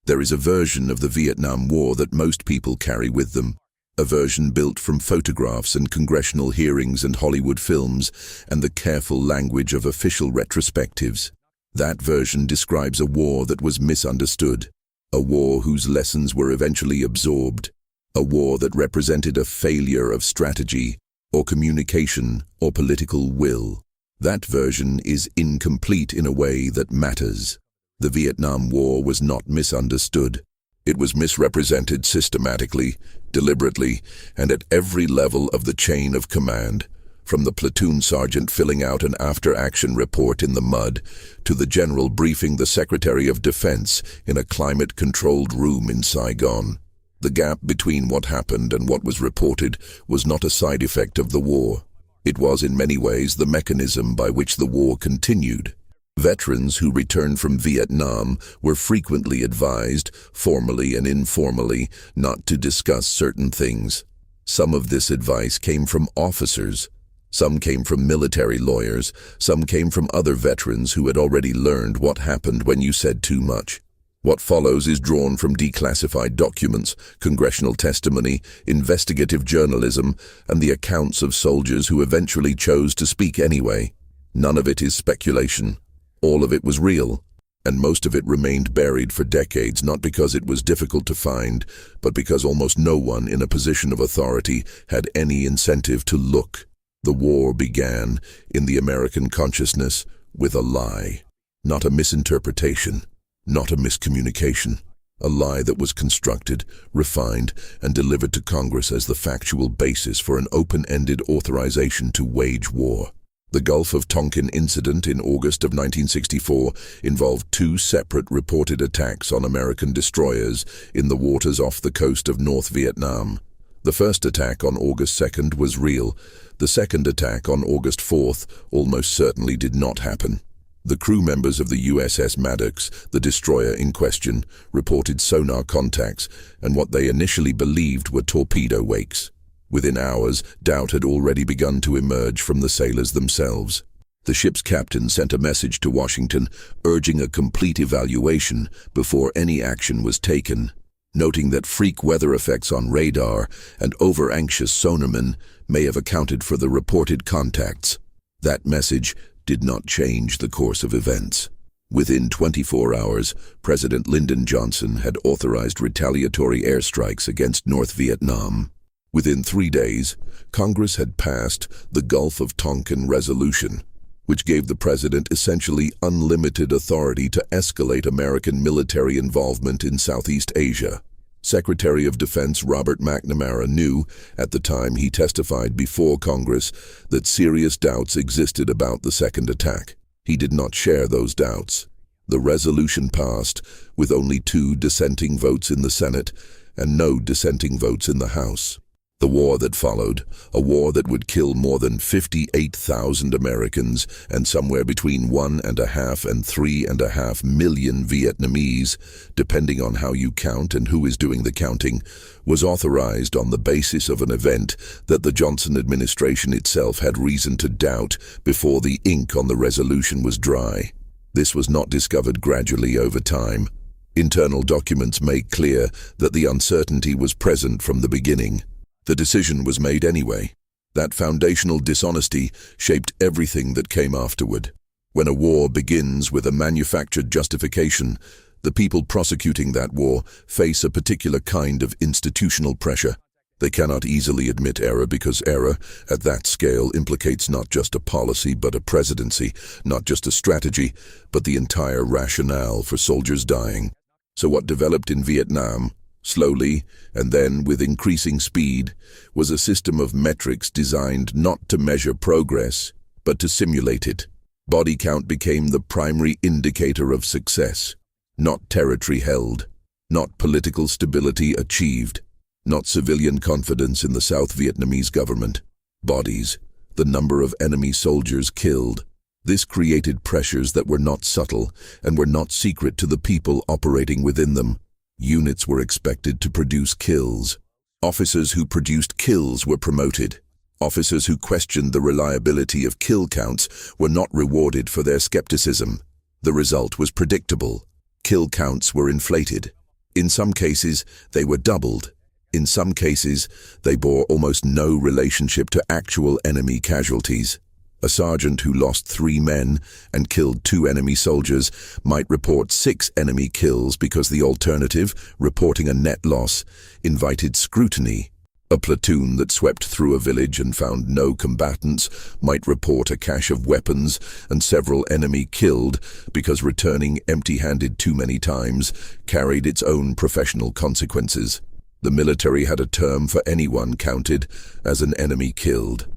There is a version of the Vietnam War that most people carry with them, a version built from photographs and congressional hearings and Hollywood films and the careful language of official retrospectives. That version describes a war that was misunderstood, a war whose lessons were eventually absorbed, a war that represented a failure of strategy or communication or political will. That version is incomplete in a way that matters. The Vietnam War was not misunderstood. It was misrepresented systematically, deliberately, and at every level of the chain of command, from the platoon sergeant filling out an after-action report in the mud to the general briefing the Secretary of Defense in a climate-controlled room in Saigon. The gap between what happened and what was reported was not a side effect of the war. It was in many ways the mechanism by which the war continued. Veterans who returned from Vietnam were frequently advised, formally and informally, not to discuss certain things. Some of this advice came from officers. Some came from military lawyers. Some came from other veterans who had already learned what happened when you said too much. What follows is drawn from declassified documents, congressional testimony, investigative journalism, and the accounts of soldiers who eventually chose to speak anyway. None of it is speculation. All of it was real, and most of it remained buried for decades, not because it was difficult to find, but because almost no one in a position of authority had any incentive to look. The war began, in the American consciousness, with a lie. Not a misinterpretation, not a miscommunication. A lie that was constructed, refined, and delivered to Congress as the factual basis for an open-ended authorization to wage war. The Gulf of Tonkin incident in August of 1964 involved two separate reported attacks on American destroyers in the waters off the coast of North Vietnam. The first attack on August 2nd was real. The second attack on August 4th almost certainly did not happen. The crew members of the USS Maddox, the destroyer in question, reported sonar contacts and what they initially believed were torpedo wakes. Within hours, doubt had already begun to emerge from the sailors themselves. The ship's captain sent a message to Washington urging a complete evaluation before any action was taken, noting that freak weather effects on radar and over-anxious sonarmen may have accounted for the reported contacts. That message did not change the course of events. Within 24 hours, President Lyndon Johnson had authorized retaliatory airstrikes against North Vietnam. Within 3 days, Congress had passed the Gulf of Tonkin Resolution, which gave the president essentially unlimited authority to escalate American military involvement in Southeast Asia. Secretary of Defense Robert McNamara knew, at the time he testified before Congress, that serious doubts existed about the second attack. He did not share those doubts. The resolution passed, with only 2 dissenting votes in the Senate and no dissenting votes in the House. The war that followed, a war that would kill more than 58,000 Americans and somewhere between 1.5 and 3.5 million Vietnamese, depending on how you count and who is doing the counting, was authorized on the basis of an event that the Johnson administration itself had reason to doubt before the ink on the resolution was dry. This was not discovered gradually over time. Internal documents make clear that the uncertainty was present from the beginning. The decision was made anyway. That foundational dishonesty shaped everything that came afterward. When a war begins with a manufactured justification, the people prosecuting that war face a particular kind of institutional pressure. They cannot easily admit error because error, at that scale, implicates not just a policy but a presidency, not just a strategy, but the entire rationale for soldiers dying. So what developed in Vietnam, slowly, and then with increasing speed, was a system of metrics designed not to measure progress, but to simulate it. Body count became the primary indicator of success, not territory held, not political stability achieved, not civilian confidence in the South Vietnamese government. Bodies, the number of enemy soldiers killed. This created pressures that were not subtle and were not secret to the people operating within them. Units were expected to produce kills. Officers who produced kills were promoted. Officers who questioned the reliability of kill counts were not rewarded for their skepticism. The result was predictable. Kill counts were inflated. In some cases, they were doubled. In some cases, they bore almost no relationship to actual enemy casualties. A sergeant who lost 3 men and killed 2 enemy soldiers might report 6 enemy kills because the alternative, reporting a net loss, invited scrutiny. A platoon that swept through a village and found no combatants might report a cache of weapons and several enemy killed because returning empty-handed too many times carried its own professional consequences. The military had a term for anyone counted as an enemy killed.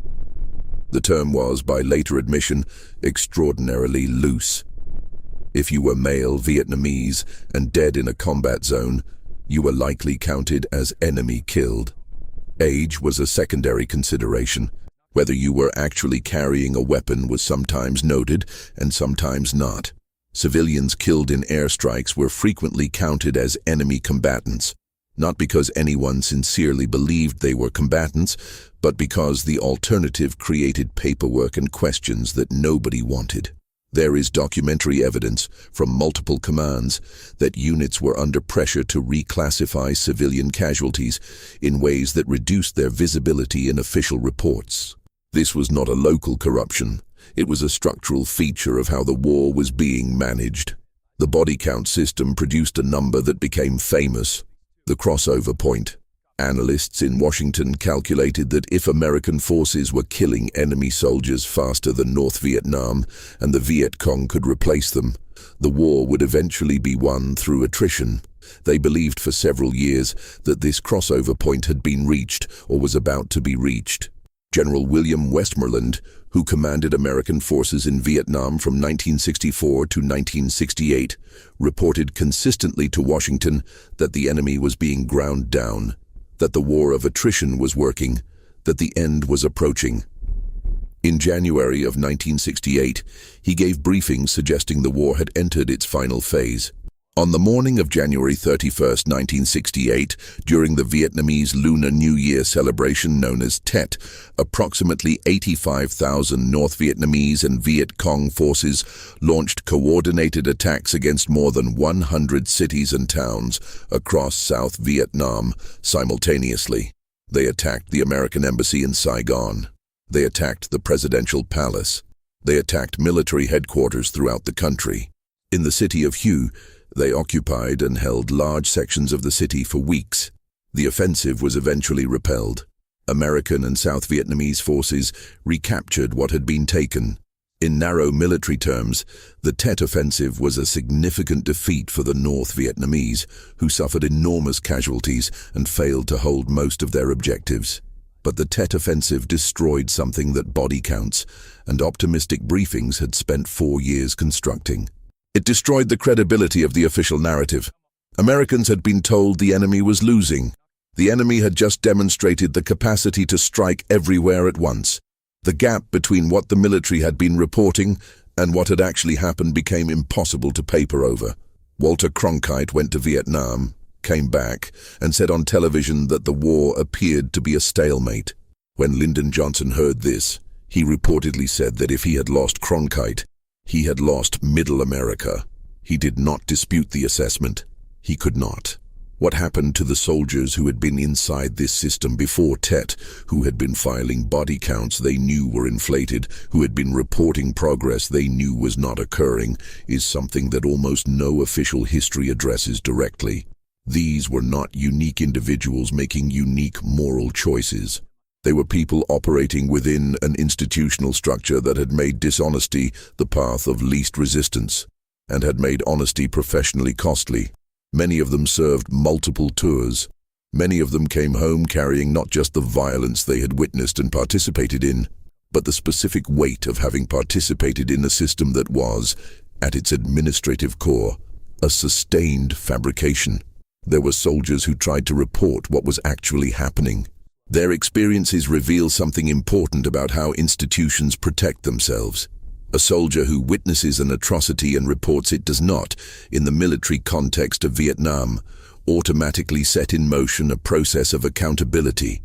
The term was, by later admission, extraordinarily loose. If you were male Vietnamese and dead in a combat zone, you were likely counted as enemy killed. Age was a secondary consideration. Whether you were actually carrying a weapon was sometimes noted and sometimes not. Civilians killed in airstrikes were frequently counted as enemy combatants, not because anyone sincerely believed they were combatants, but because the alternative created paperwork and questions that nobody wanted. There is documentary evidence from multiple commands that units were under pressure to reclassify civilian casualties in ways that reduced their visibility in official reports. This was not a local corruption. It was a structural feature of how the war was being managed. The body count system produced a number that became famous: the crossover point. Analysts in Washington calculated that if American forces were killing enemy soldiers faster than North Vietnam and the Viet Cong could replace them, the war would eventually be won through attrition. They believed for several years that this crossover point had been reached or was about to be reached. General William Westmoreland, who commanded American forces in Vietnam from 1964 to 1968, reported consistently to Washington that the enemy was being ground down, that the war of attrition was working, that the end was approaching. In January of 1968, he gave briefings suggesting the war had entered its final phase. On the morning of January 31, 1968, during the Vietnamese Lunar New Year celebration known as Tet, approximately 85,000 North Vietnamese and Viet Cong forces launched coordinated attacks against more than 100 cities and towns across South Vietnam simultaneously. They attacked the American embassy in Saigon. They attacked the presidential palace. They attacked military headquarters throughout the country. In the city of Hue, they occupied and held large sections of the city for weeks. The offensive was eventually repelled. American and South Vietnamese forces recaptured what had been taken. In narrow military terms, the Tet offensive was a significant defeat for the North Vietnamese, who suffered enormous casualties and failed to hold most of their objectives. But the Tet offensive destroyed something that body counts and optimistic briefings had spent 4 years constructing. It destroyed the credibility of the official narrative. Americans had been told the enemy was losing. The enemy had just demonstrated the capacity to strike everywhere at once. The gap between what the military had been reporting and what had actually happened became impossible to paper over. Walter Cronkite went to Vietnam, came back, and said on television that the war appeared to be a stalemate. When Lyndon Johnson heard this, he reportedly said that if he had lost Cronkite, he had lost Middle America. He did not dispute the assessment. He could not. What happened to the soldiers who had been inside this system before Tet, who had been filing body counts they knew were inflated, who had been reporting progress they knew was not occurring, is something that almost no official history addresses directly. These were not unique individuals making unique moral choices. They were people operating within an institutional structure that had made dishonesty the path of least resistance, and had made honesty professionally costly. Many of them served multiple tours. Many of them came home carrying not just the violence they had witnessed and participated in, but the specific weight of having participated in a system that was, at its administrative core, a sustained fabrication. There were soldiers who tried to report what was actually happening. Their experiences reveal something important about how institutions protect themselves. A soldier who witnesses an atrocity and reports it does not, in the military context of Vietnam, automatically set in motion a process of accountability.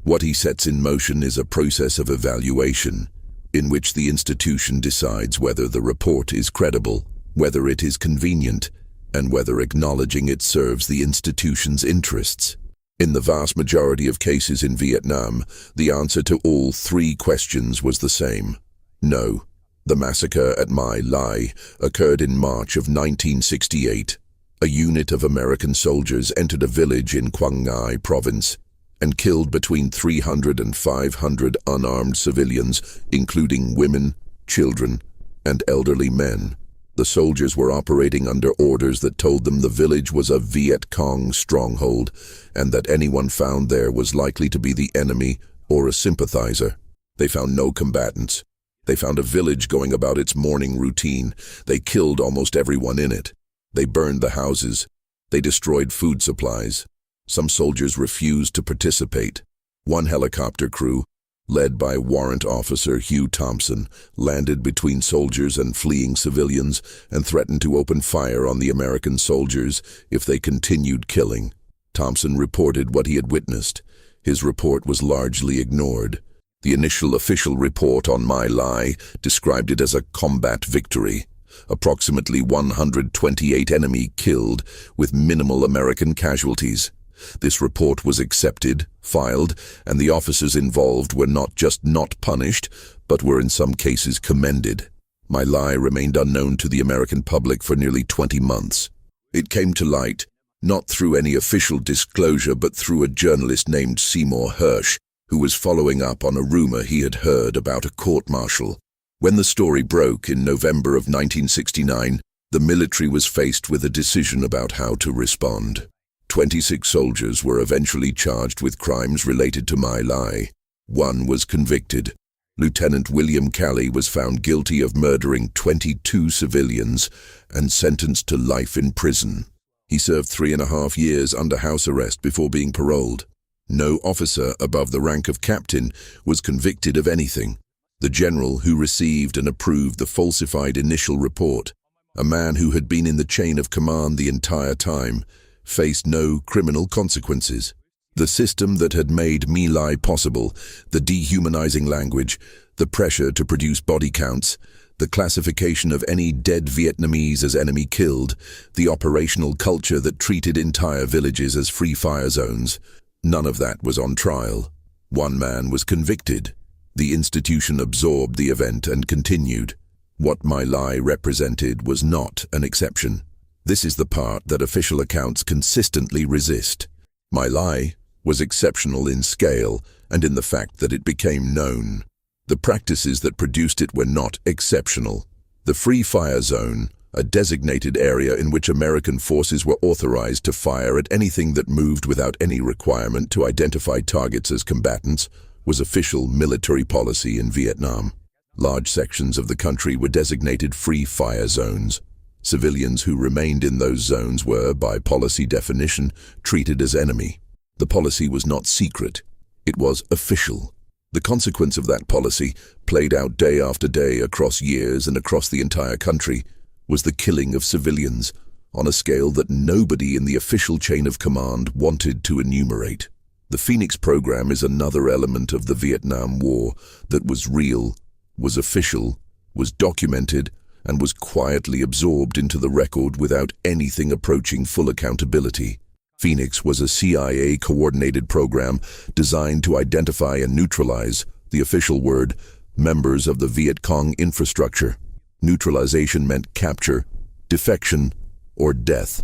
What he sets in motion is a process of evaluation, in which the institution decides whether the report is credible, whether it is convenient, and whether acknowledging it serves the institution's interests. In the vast majority of cases in Vietnam, the answer to all three questions was the same: no. The massacre at My Lai occurred in March of 1968. A unit of American soldiers entered a village in Quang Ngai province and killed between 300 and 500 unarmed civilians, including women, children, and elderly men. The soldiers were operating under orders that told them the village was a Viet Cong stronghold and that anyone found there was likely to be the enemy or a sympathizer. They found no combatants. They found a village going about its morning routine. They killed almost everyone in it. They burned the houses. They destroyed food supplies. Some soldiers refused to participate. One helicopter crew, led by Warrant Officer Hugh Thompson, landed between soldiers and fleeing civilians and threatened to open fire on the American soldiers if they continued killing. Thompson reported what he had witnessed. His report was largely ignored. The initial official report on My Lai described it as a combat victory. Approximately 128 enemy killed, with minimal American casualties. This report was accepted, filed, and the officers involved were not just not punished, but were in some cases commended. My Lai remained unknown to the American public for nearly 20 months. It came to light, not through any official disclosure, but through a journalist named Seymour Hersh, who was following up on a rumor he had heard about a court-martial. When the story broke in November of 1969, the military was faced with a decision about how to respond. 26 soldiers were eventually charged with crimes related to My Lai. One was convicted. Lieutenant William Calley was found guilty of murdering 22 civilians and sentenced to life in prison. He served 3.5 years under house arrest before being paroled. No officer above the rank of captain was convicted of anything. The general who received and approved the falsified initial report, a man who had been in the chain of command the entire time, faced no criminal consequences. The system that had made My Lai possible, the dehumanizing language, the pressure to produce body counts, the classification of any dead Vietnamese as enemy killed, the operational culture that treated entire villages as free fire zones, none of that was on trial. One man was convicted. The institution absorbed the event and continued. What My Lai represented was not an exception. This is the part that official accounts consistently resist. My Lai was exceptional in scale and in the fact that it became known. The practices that produced it were not exceptional. The Free Fire Zone, a designated area in which American forces were authorized to fire at anything that moved without any requirement to identify targets as combatants, was official military policy in Vietnam. Large sections of the country were designated free fire zones. Civilians who remained in those zones were, by policy definition, treated as enemy. The policy was not secret. It was official. The consequence of that policy, played out day after day across years and across the entire country, was the killing of civilians on a scale that nobody in the official chain of command wanted to enumerate. The Phoenix program is another element of the Vietnam War that was real, was official, was documented, and was quietly absorbed into the record without anything approaching full accountability. Phoenix was a CIA-coordinated program designed to identify and neutralize, the official word, members of the Viet Cong infrastructure. Neutralization meant capture, defection, or death.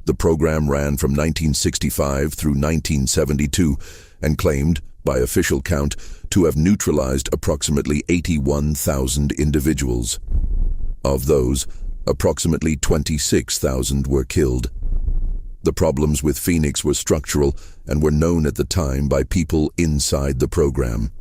The program ran from 1965 through 1972 and claimed, by official count, to have neutralized approximately 81,000 individuals. Of those, approximately 26,000 were killed. The problems with Phoenix were structural and were known at the time by people inside the program.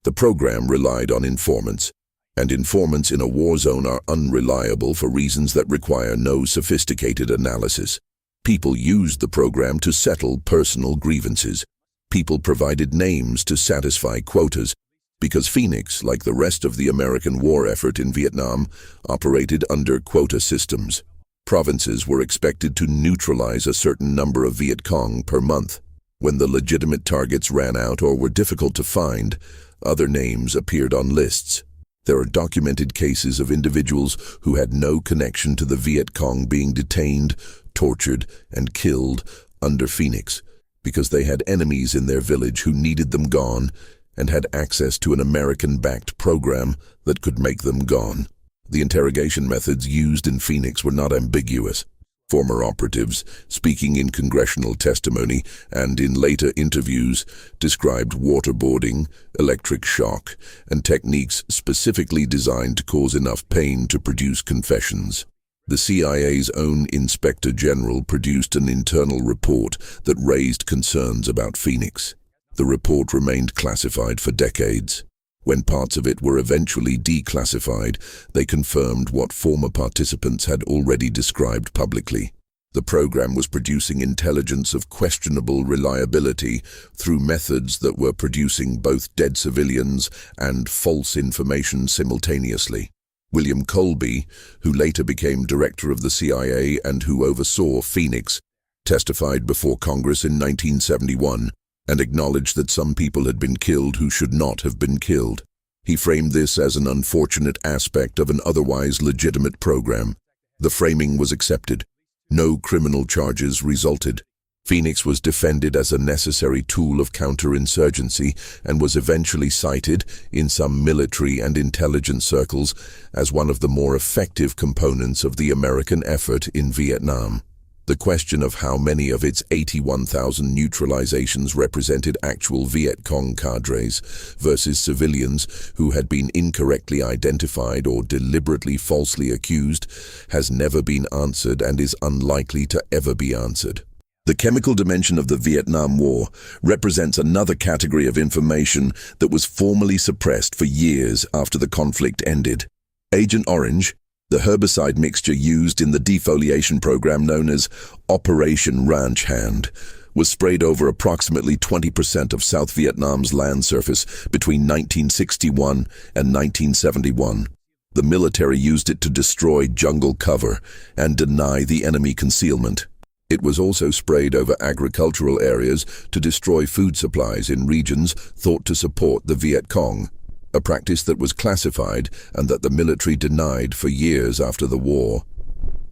The program relied on informants, and informants in a war zone are unreliable for reasons that require no sophisticated analysis. People used the program to settle personal grievances. People provided names to satisfy quotas, because Phoenix, like the rest of the American war effort in Vietnam, operated under quota systems. Provinces were expected to neutralize a certain number of Viet Cong per month. When the legitimate targets ran out or were difficult to find, other names appeared on lists. There are documented cases of individuals who had no connection to the Viet Cong being detained, tortured, and killed under Phoenix because they had enemies in their village who needed them gone and had access to an American-backed program that could make them gone. The interrogation methods used in Phoenix were not ambiguous. Former operatives, speaking in congressional testimony and in later interviews, described waterboarding, electric shock, and techniques specifically designed to cause enough pain to produce confessions. The CIA's own Inspector General produced an internal report that raised concerns about Phoenix. The report remained classified for decades. When parts of it were eventually declassified, they confirmed what former participants had already described publicly. The program was producing intelligence of questionable reliability through methods that were producing both dead civilians and false information simultaneously. William Colby, who later became director of the CIA and who oversaw Phoenix, testified before Congress in 1971 and acknowledged that some people had been killed who should not have been killed. He framed this as an unfortunate aspect of an otherwise legitimate program. The framing was accepted. No criminal charges resulted. Phoenix was defended as a necessary tool of counterinsurgency and was eventually cited, in some military and intelligence circles, as one of the more effective components of the American effort in Vietnam. The question of how many of its 81,000 neutralizations represented actual Viet Cong cadres versus civilians who had been incorrectly identified or deliberately falsely accused has never been answered and is unlikely to ever be answered. The chemical dimension of the Vietnam War represents another category of information that was formally suppressed for years after the conflict ended. Agent Orange, the herbicide mixture used in the defoliation program known as Operation Ranch Hand, was sprayed over approximately 20% of South Vietnam's land surface between 1961 and 1971. The military used it to destroy jungle cover and deny the enemy concealment. It was also sprayed over agricultural areas to destroy food supplies in regions thought to support the Viet Cong, a practice that was classified and that the military denied for years after the war.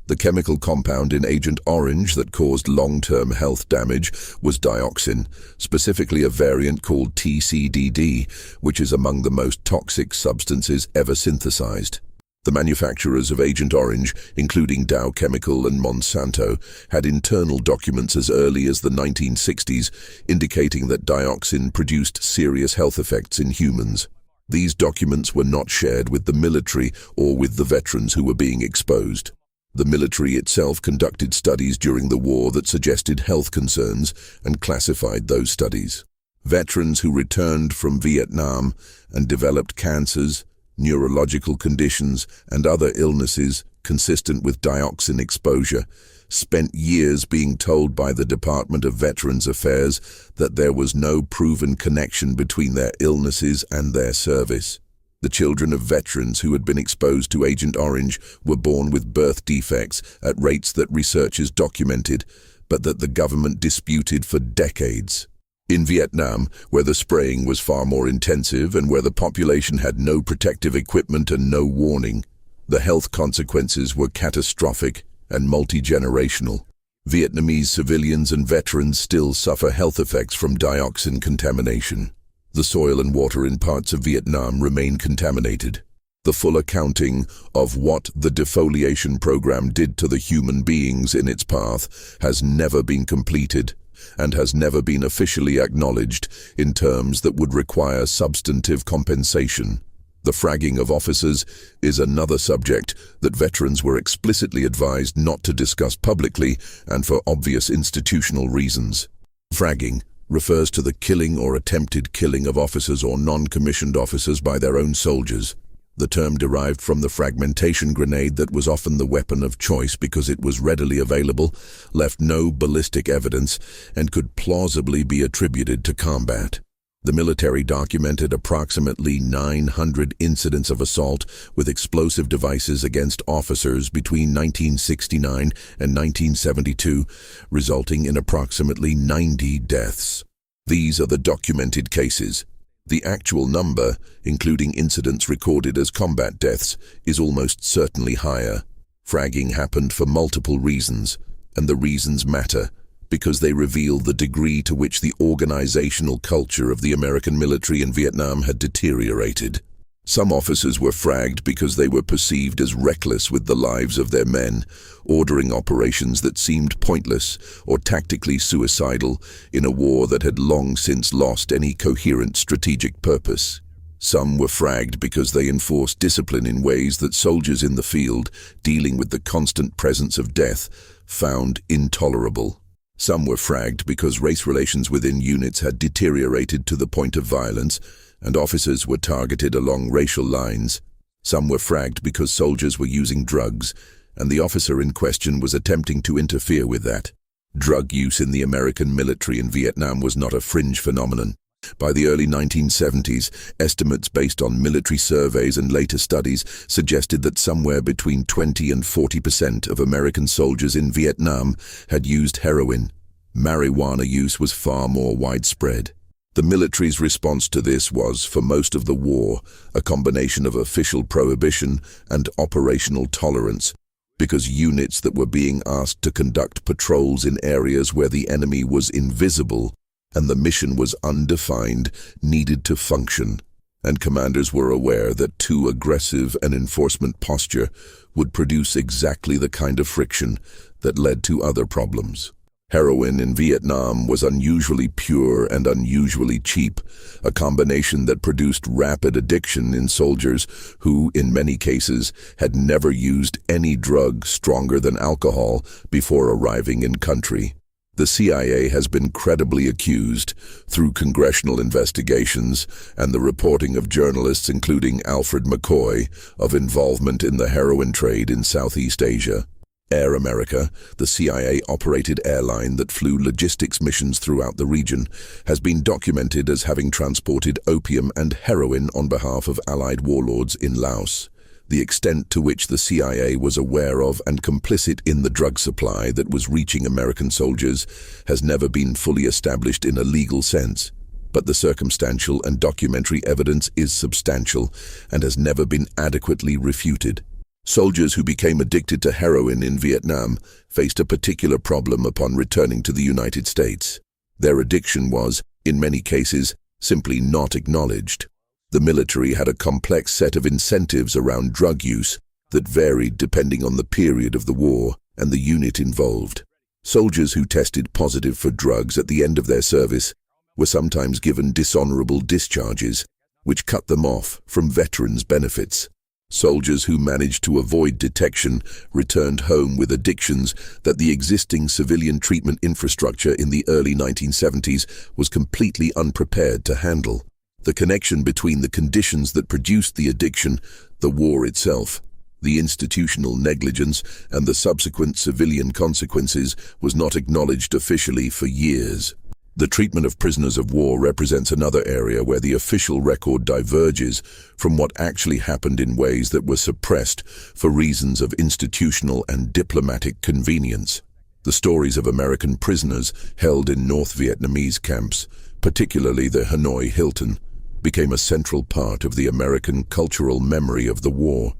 The chemical compound in Agent Orange that caused long-term health damage was dioxin, specifically a variant called TCDD, which is among the most toxic substances ever synthesized. The manufacturers of Agent Orange, including Dow Chemical and Monsanto, had internal documents as early as the 1960s indicating that dioxin produced serious health effects in humans. These documents were not shared with the military or with the veterans who were being exposed. The military itself conducted studies during the war that suggested health concerns and classified those studies. Veterans who returned from Vietnam and developed cancers, neurological conditions, and other illnesses consistent with dioxin exposure spent years being told by the Department of Veterans Affairs that there was no proven connection between their illnesses and their service. The children of veterans who had been exposed to Agent Orange were born with birth defects at rates that researchers documented, but that the government disputed for decades. In Vietnam, where the spraying was far more intensive and where the population had no protective equipment and no warning, the health consequences were catastrophic and multi-generational. Vietnamese civilians and veterans still suffer health effects from dioxin contamination. The soil and water in parts of Vietnam remain contaminated. The full accounting of what the defoliation program did to the human beings in its path has never been completed and has never been officially acknowledged in terms that would require substantive compensation. The fragging of officers is another subject that veterans were explicitly advised not to discuss publicly and for obvious institutional reasons. Fragging refers to the killing or attempted killing of officers or non-commissioned officers by their own soldiers. The term derived from the fragmentation grenade that was often the weapon of choice because it was readily available, left no ballistic evidence, and could plausibly be attributed to combat. The military documented approximately 900 incidents of assault with explosive devices against officers between 1969 and 1972, resulting in approximately 90 deaths. These are the documented cases. The actual number, including incidents recorded as combat deaths, is almost certainly higher. Fragging happened for multiple reasons, and the reasons matter because they reveal the degree to which the organizational culture of the American military in Vietnam had deteriorated. Some officers were fragged because they were perceived as reckless with the lives of their men, ordering operations that seemed pointless or tactically suicidal in a war that had long since lost any coherent strategic purpose. Some were fragged because they enforced discipline in ways that soldiers in the field, dealing with the constant presence of death, found intolerable. Some were fragged because race relations within units had deteriorated to the point of violence, and officers were targeted along racial lines. Some were fragged because soldiers were using drugs, and the officer in question was attempting to interfere with that. Drug use in the American military in Vietnam was not a fringe phenomenon. By the early 1970s, estimates based on military surveys and later studies suggested that somewhere between 20 and 40% of American soldiers in Vietnam had used heroin. Marijuana use was far more widespread. The military's response to this was, for most of the war, a combination of official prohibition and operational tolerance, because units that were being asked to conduct patrols in areas where the enemy was invisible and the mission was undefined needed to function, and commanders were aware that too aggressive an enforcement posture would produce exactly the kind of friction that led to other problems. Heroin in Vietnam was unusually pure and unusually cheap, a combination that produced rapid addiction in soldiers who, in many cases, had never used any drug stronger than alcohol before arriving in country. The CIA has been credibly accused, through congressional investigations and the reporting of journalists including Alfred McCoy, of involvement in the heroin trade in Southeast Asia. Air America, the CIA-operated airline that flew logistics missions throughout the region, has been documented as having transported opium and heroin on behalf of Allied warlords in Laos. The extent to which the CIA was aware of and complicit in the drug supply that was reaching American soldiers has never been fully established in a legal sense, but the circumstantial and documentary evidence is substantial and has never been adequately refuted. Soldiers who became addicted to heroin in Vietnam faced a particular problem upon returning to the United States. Their addiction was, in many cases, simply not acknowledged. The military had a complex set of incentives around drug use that varied depending on the period of the war and the unit involved. Soldiers who tested positive for drugs at the end of their service were sometimes given dishonorable discharges, which cut them off from veterans' benefits. Soldiers who managed to avoid detection returned home with addictions that the existing civilian treatment infrastructure in the early 1970s was completely unprepared to handle. The connection between the conditions that produced the addiction, the war itself, the institutional negligence, and the subsequent civilian consequences was not acknowledged officially for years. The treatment of prisoners of war represents another area where the official record diverges from what actually happened in ways that were suppressed for reasons of institutional and diplomatic convenience. The stories of American prisoners held in North Vietnamese camps, particularly the Hanoi Hilton, became a central part of the American cultural memory of the war.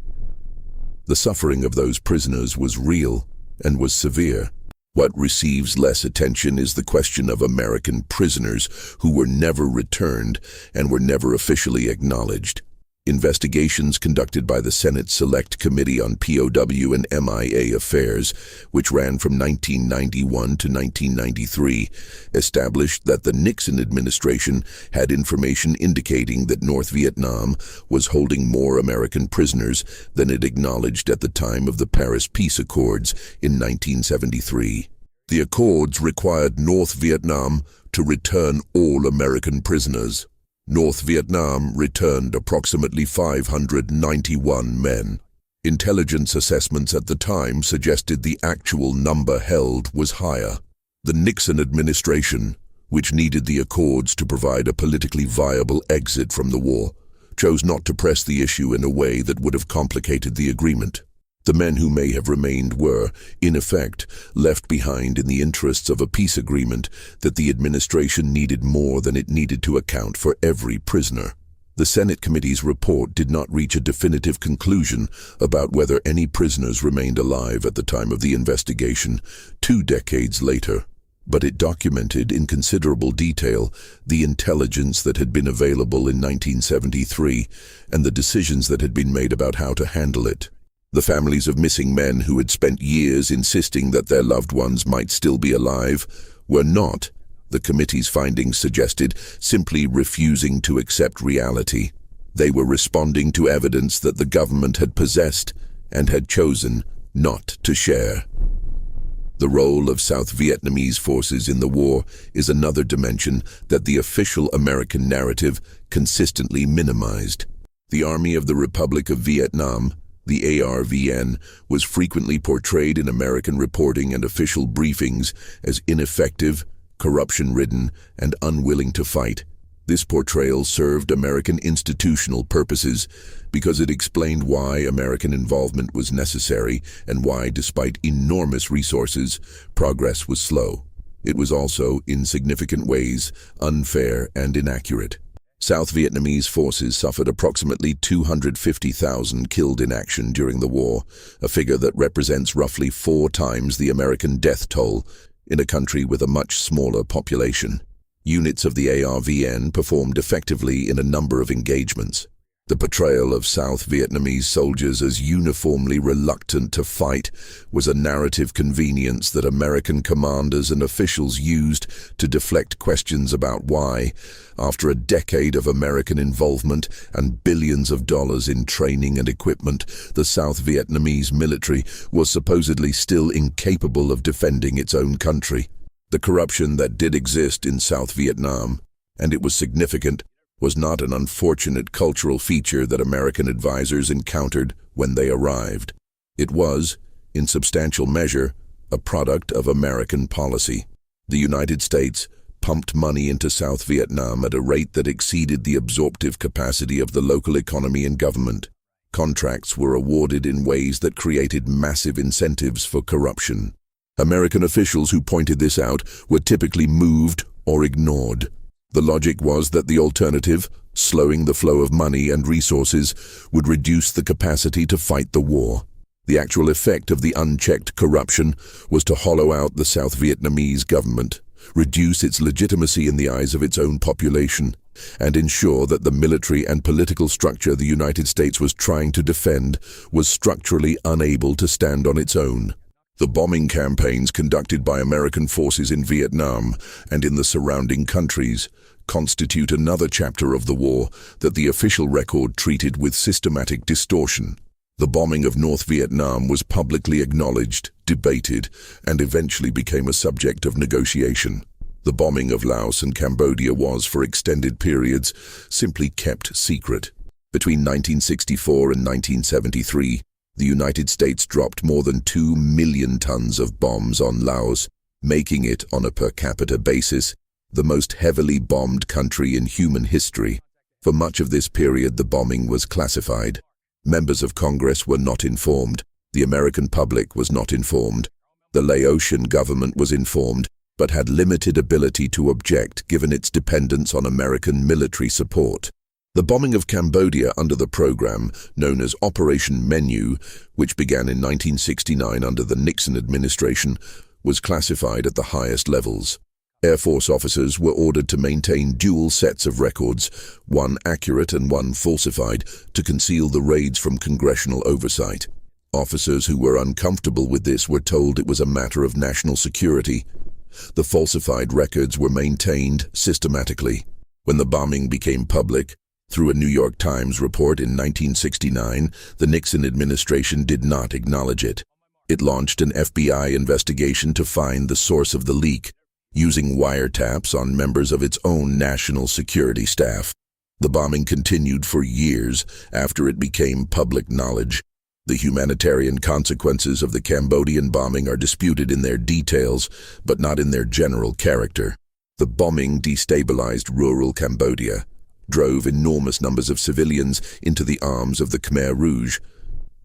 The suffering of those prisoners was real and was severe. What receives less attention is the question of American prisoners who were never returned and were never officially acknowledged. Investigations conducted by the Senate Select Committee on POW and MIA Affairs, which ran from 1991 to 1993, established that the Nixon administration had information indicating that North Vietnam was holding more American prisoners than it acknowledged at the time of the Paris Peace Accords in 1973. The accords required North Vietnam to return all American prisoners. North Vietnam returned approximately 591 men. Intelligence assessments at the time suggested the actual number held was higher. The Nixon administration, which needed the accords to provide a politically viable exit from the war, chose not to press the issue in a way that would have complicated the agreement. The men who may have remained were, in effect, left behind in the interests of a peace agreement that the administration needed more than it needed to account for every prisoner. The Senate committee's report did not reach a definitive conclusion about whether any prisoners remained alive at the time of the investigation 2 decades later, but it documented in considerable detail the intelligence that had been available in 1973 and the decisions that had been made about how to handle it. The families of missing men who had spent years insisting that their loved ones might still be alive were not, the committee's findings suggested, simply refusing to accept reality. They were responding to evidence that the government had possessed and had chosen not to share. The role of South Vietnamese forces in the war is another dimension that the official American narrative consistently minimized. The Army of the Republic of Vietnam, the ARVN, was frequently portrayed in American reporting and official briefings as ineffective, corruption-ridden, and unwilling to fight. This portrayal served American institutional purposes because it explained why American involvement was necessary and why, despite enormous resources, progress was slow. It was also, in significant ways, unfair and inaccurate. South Vietnamese forces suffered approximately 250,000 killed in action during the war, a figure that represents roughly 4 times the American death toll in a country with a much smaller population. Units of the ARVN performed effectively in a number of engagements. The portrayal of South Vietnamese soldiers as uniformly reluctant to fight was a narrative convenience that American commanders and officials used to deflect questions about why, after a decade of American involvement and billions of dollars in training and equipment, the South Vietnamese military was supposedly still incapable of defending its own country. The corruption that did exist in South Vietnam, and it was significant, was not an unfortunate cultural feature that American advisors encountered when they arrived. It was, in substantial measure, a product of American policy. The United States pumped money into South Vietnam at a rate that exceeded the absorptive capacity of the local economy and government. Contracts were awarded in ways that created massive incentives for corruption. American officials who pointed this out were typically moved or ignored. The logic was that the alternative, slowing the flow of money and resources, would reduce the capacity to fight the war. The actual effect of the unchecked corruption was to hollow out the South Vietnamese government, reduce its legitimacy in the eyes of its own population, and ensure that the military and political structure the United States was trying to defend was structurally unable to stand on its own. The bombing campaigns conducted by American forces in Vietnam and in the surrounding countries constitute another chapter of the war that the official record treated with systematic distortion. The bombing of North Vietnam was publicly acknowledged, debated, and eventually became a subject of negotiation. The bombing of Laos and Cambodia was, for extended periods, simply kept secret. Between 1964 and 1973, the United States dropped more than 2 million tons of bombs on Laos, making it, on a per capita basis, the most heavily bombed country in human history. For much of this period, the bombing was classified. Members of Congress were not informed. The American public was not informed. The Laotian government was informed, but had limited ability to object given its dependence on American military support. The bombing of Cambodia under the program known as Operation Menu, which began in 1969 under the Nixon administration, was classified at the highest levels. Air Force officers were ordered to maintain dual sets of records, one accurate and one falsified, to conceal the raids from congressional oversight. Officers who were uncomfortable with this were told it was a matter of national security. The falsified records were maintained systematically. When the bombing became public, through a New York Times report in 1969, the Nixon administration did not acknowledge it. It launched an FBI investigation to find the source of the leak, using wiretaps on members of its own national security staff. The bombing continued for years after it became public knowledge. The humanitarian consequences of the Cambodian bombing are disputed in their details, but not in their general character. The bombing destabilized rural Cambodia, drove enormous numbers of civilians into the arms of the Khmer Rouge,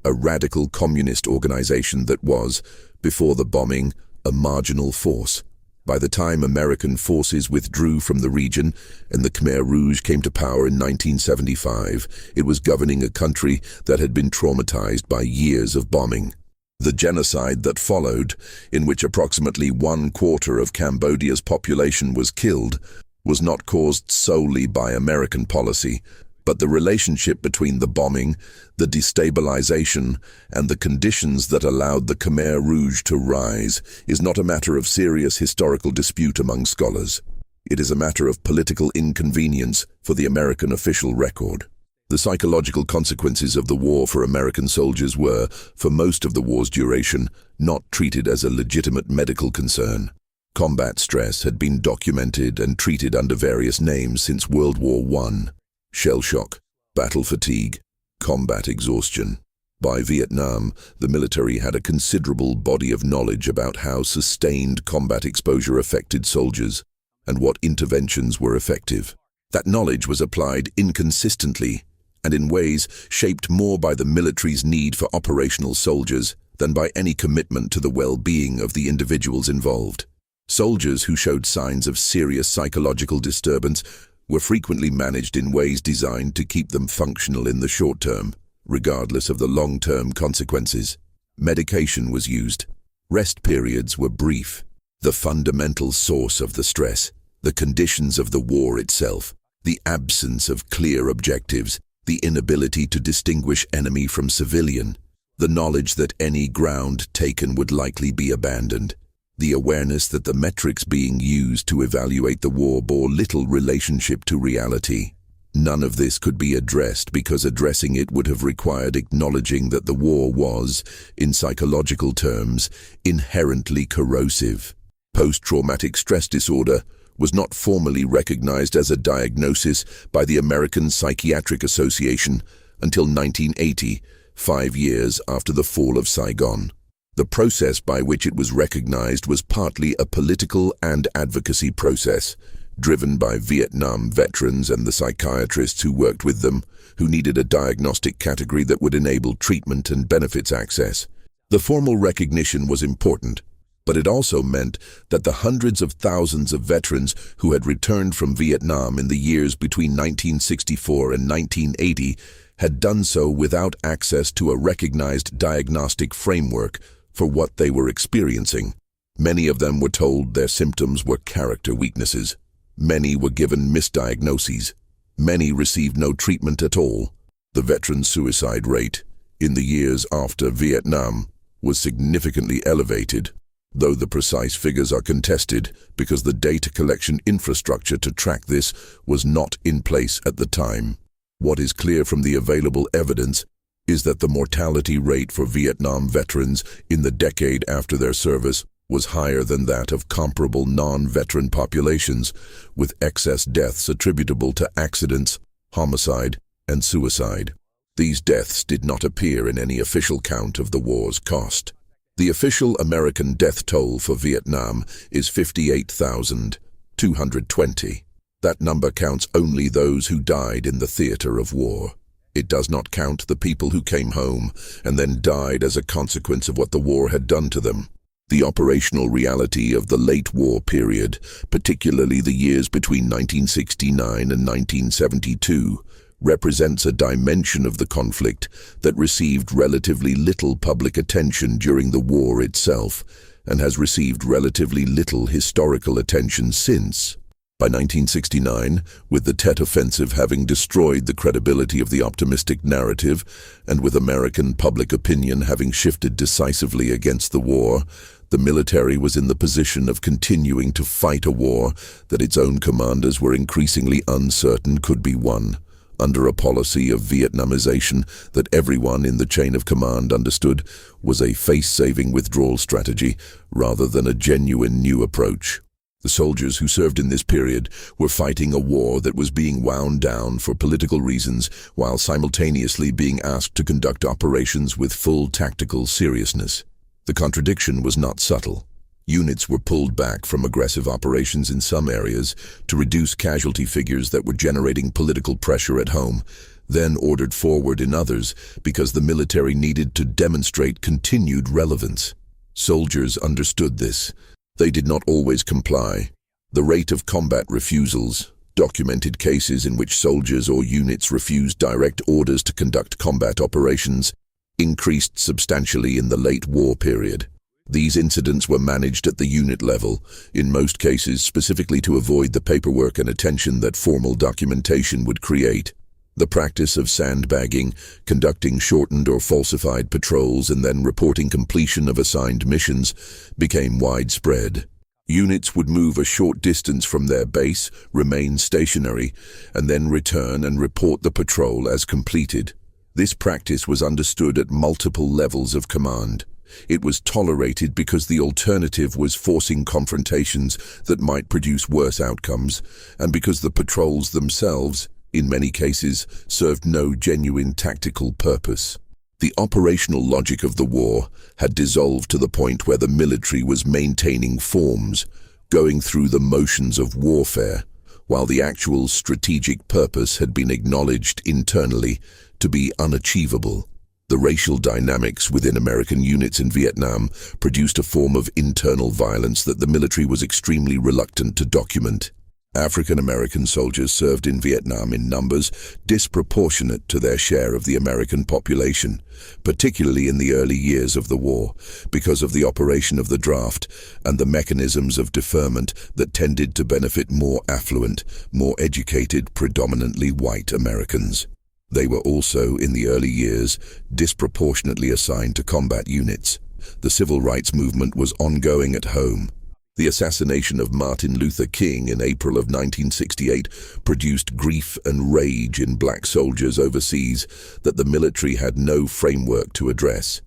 a radical communist organization that was, before the bombing, a marginal force. By the time American forces withdrew from the region and the Khmer Rouge came to power in 1975, it was governing a country that had been traumatized by years of bombing. The genocide that followed, in which approximately 1/4 of Cambodia's population was killed, was not caused solely by American policy, but the relationship between the bombing, the destabilization, and the conditions that allowed the Khmer Rouge to rise is not a matter of serious historical dispute among scholars. It is a matter of political inconvenience for the American official record. The psychological consequences of the war for American soldiers were, for most of the war's duration, not treated as a legitimate medical concern. Combat stress had been documented and treated under various names since World War I. Shell shock, battle fatigue, combat exhaustion. By Vietnam, the military had a considerable body of knowledge about how sustained combat exposure affected soldiers and what interventions were effective. That knowledge was applied inconsistently and in ways shaped more by the military's need for operational soldiers than by any commitment to the well-being of the individuals involved. Soldiers who showed signs of serious psychological disturbance were frequently managed in ways designed to keep them functional in the short term, regardless of the long-term consequences. Medication was used. Rest periods were brief. The fundamental source of the stress, the conditions of the war itself, the absence of clear objectives, the inability to distinguish enemy from civilian, the knowledge that any ground taken would likely be abandoned, the awareness that the metrics being used to evaluate the war bore little relationship to reality. None of this could be addressed because addressing it would have required acknowledging that the war was, in psychological terms, inherently corrosive. Post-traumatic stress disorder was not formally recognized as a diagnosis by the American Psychiatric Association until 1980, 5 years after the fall of Saigon. The process by which it was recognized was partly a political and advocacy process, driven by Vietnam veterans and the psychiatrists who worked with them, who needed a diagnostic category that would enable treatment and benefits access. The formal recognition was important, but it also meant that the hundreds of thousands of veterans who had returned from Vietnam in the years between 1964 and 1980 had done so without access to a recognized diagnostic framework for what they were experiencing. Many of them were told their symptoms were character weaknesses. Many were given misdiagnoses. Many received no treatment at all. The veteran suicide rate, in the years after Vietnam, was significantly elevated, though the precise figures are contested because the data collection infrastructure to track this was not in place at the time. What is clear from the available evidence is that the mortality rate for Vietnam veterans in the decade after their service was higher than that of comparable non-veteran populations, with excess deaths attributable to accidents, homicide, and suicide. These deaths did not appear in any official count of the war's cost. The official American death toll for Vietnam is 58,220. That number counts only those who died in the theater of war. It does not count the people who came home and then died as a consequence of what the war had done to them. The operational reality of the late war period, particularly the years between 1969 and 1972, represents a dimension of the conflict that received relatively little public attention during the war itself and has received relatively little historical attention since. By 1969, with the Tet Offensive having destroyed the credibility of the optimistic narrative, and with American public opinion having shifted decisively against the war, the military was in the position of continuing to fight a war that its own commanders were increasingly uncertain could be won, under a policy of Vietnamization that everyone in the chain of command understood was a face-saving withdrawal strategy rather than a genuine new approach. The soldiers who served in this period were fighting a war that was being wound down for political reasons while simultaneously being asked to conduct operations with full tactical seriousness. The contradiction was not subtle. Units were pulled back from aggressive operations in some areas to reduce casualty figures that were generating political pressure at home. then ordered forward in others because the military needed to demonstrate continued relevance. Soldiers understood this. They did not always comply. The rate of combat refusals, documented cases in which soldiers or units refused direct orders to conduct combat operations, increased substantially in the late war period. These incidents were managed at the unit level, in most cases specifically to avoid the paperwork and attention that formal documentation would create. The practice of sandbagging, conducting shortened or falsified patrols and then reporting completion of assigned missions, became widespread. Units would move a short distance from their base, remain stationary, and then return and report the patrol as completed. This practice was understood at multiple levels of command. It was tolerated because the alternative was forcing confrontations that might produce worse outcomes, and because the patrols themselves, in many cases, served no genuine tactical purpose. The operational logic of the war had dissolved to the point where the military was maintaining forms, going through the motions of warfare, while the actual strategic purpose had been acknowledged internally to be unachievable. The racial dynamics within American units in Vietnam produced a form of internal violence that the military was extremely reluctant to document. African American soldiers served in Vietnam in numbers disproportionate to their share of the American population, particularly in the early years of the war, because of the operation of the draft and the mechanisms of deferment that tended to benefit more affluent, more educated, predominantly white Americans. They were also, in the early years, disproportionately assigned to combat units. The civil rights movement was ongoing at home. The assassination of Martin Luther King in April of 1968 produced grief and rage in black soldiers overseas that the military had no framework to address.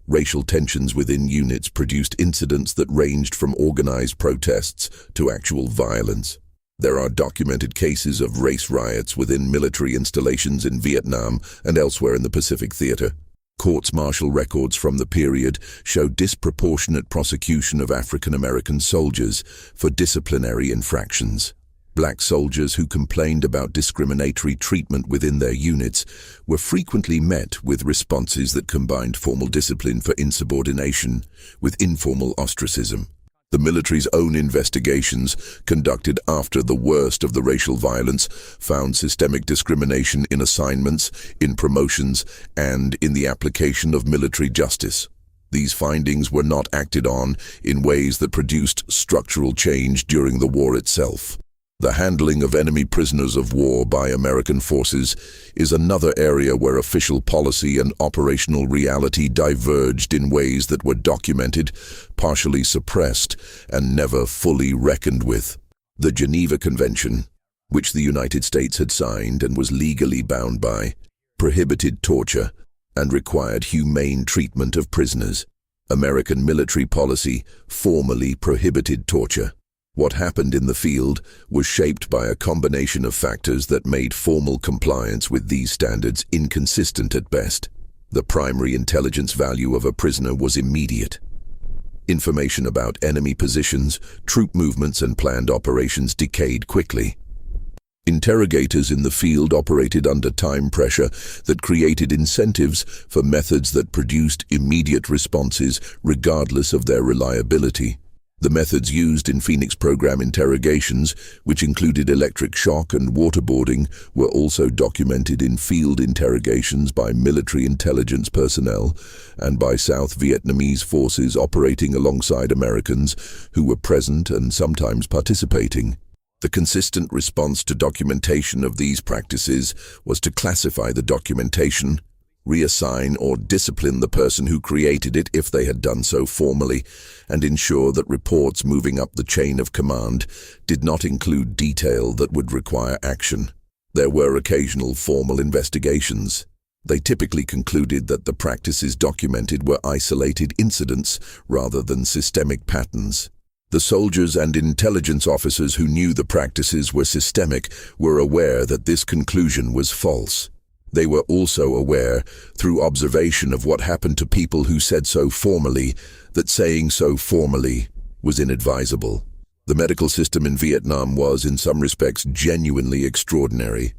Racial tensions within units produced incidents that ranged from organized protests to actual violence. There are documented cases of race riots within military installations in Vietnam and elsewhere in the Pacific Theater. Courts-martial records from the period show disproportionate prosecution of African American soldiers for disciplinary infractions. Black soldiers who complained about discriminatory treatment within their units were frequently met with responses that combined formal discipline for insubordination with informal ostracism. The military's own investigations, conducted after the worst of the racial violence, found systemic discrimination in assignments, in promotions, and in the application of military justice. These findings were not acted on in ways that produced structural change during the war itself. The handling of enemy prisoners of war by American forces is another area where official policy and operational reality diverged in ways that were documented, partially suppressed, and never fully reckoned with. The Geneva Convention, which the United States had signed and was legally bound by, prohibited torture and required humane treatment of prisoners. American military policy formally prohibited torture. What happened in the field was shaped by a combination of factors that made formal compliance with these standards inconsistent at best. The primary intelligence value of a prisoner was immediate. Information about enemy positions, troop movements, and planned operations decayed quickly. Interrogators in the field operated under time pressure that created incentives for methods that produced immediate responses regardless of their reliability. The methods used in Phoenix program interrogations, which included electric shock and waterboarding, were also documented in field interrogations by military intelligence personnel and by South Vietnamese forces operating alongside Americans who were present and sometimes participating. The consistent response to documentation of these practices was to classify the documentation, reassign or discipline the person who created it if they had done so formally, and ensure that reports moving up the chain of command did not include detail that would require action. There were occasional formal investigations. They typically concluded that the practices documented were isolated incidents rather than systemic patterns. The soldiers and intelligence officers who knew the practices were systemic were aware that this conclusion was false. They were also aware, through observation of what happened to people who said so formally, that saying so formally was inadvisable. The medical system in Vietnam was, in some respects, genuinely extraordinary.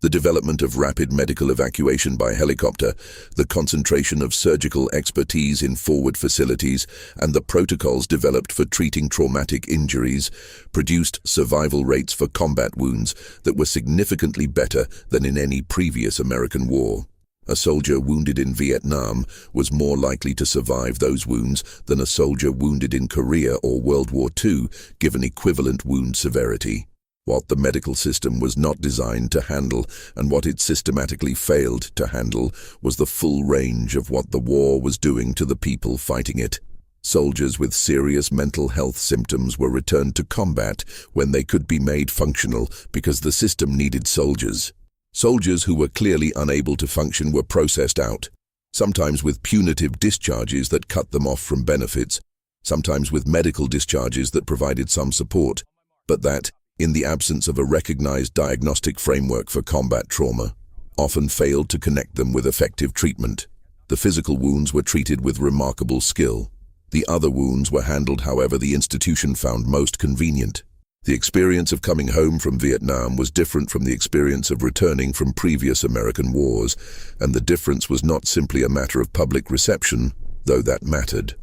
The development of rapid medical evacuation by helicopter, the concentration of surgical expertise in forward facilities, and the protocols developed for treating traumatic injuries produced survival rates for combat wounds that were significantly better than in any previous American war. A soldier wounded in Vietnam was more likely to survive those wounds than a soldier wounded in Korea or World War II, given equivalent wound severity. What the medical system was not designed to handle and what it systematically failed to handle was the full range of what the war was doing to the people fighting it. Soldiers with serious mental health symptoms were returned to combat when they could be made functional because the system needed soldiers. Soldiers who were clearly unable to function were processed out, sometimes with punitive discharges that cut them off from benefits, sometimes with medical discharges that provided some support, but that, in the absence of a recognized diagnostic framework for combat trauma, often failed to connect them with effective treatment. The physical wounds were treated with remarkable skill. The other wounds were handled however the institution found most convenient. The experience of coming home from Vietnam was different from the experience of returning from previous American wars, and the difference was not simply a matter of public reception, though that mattered.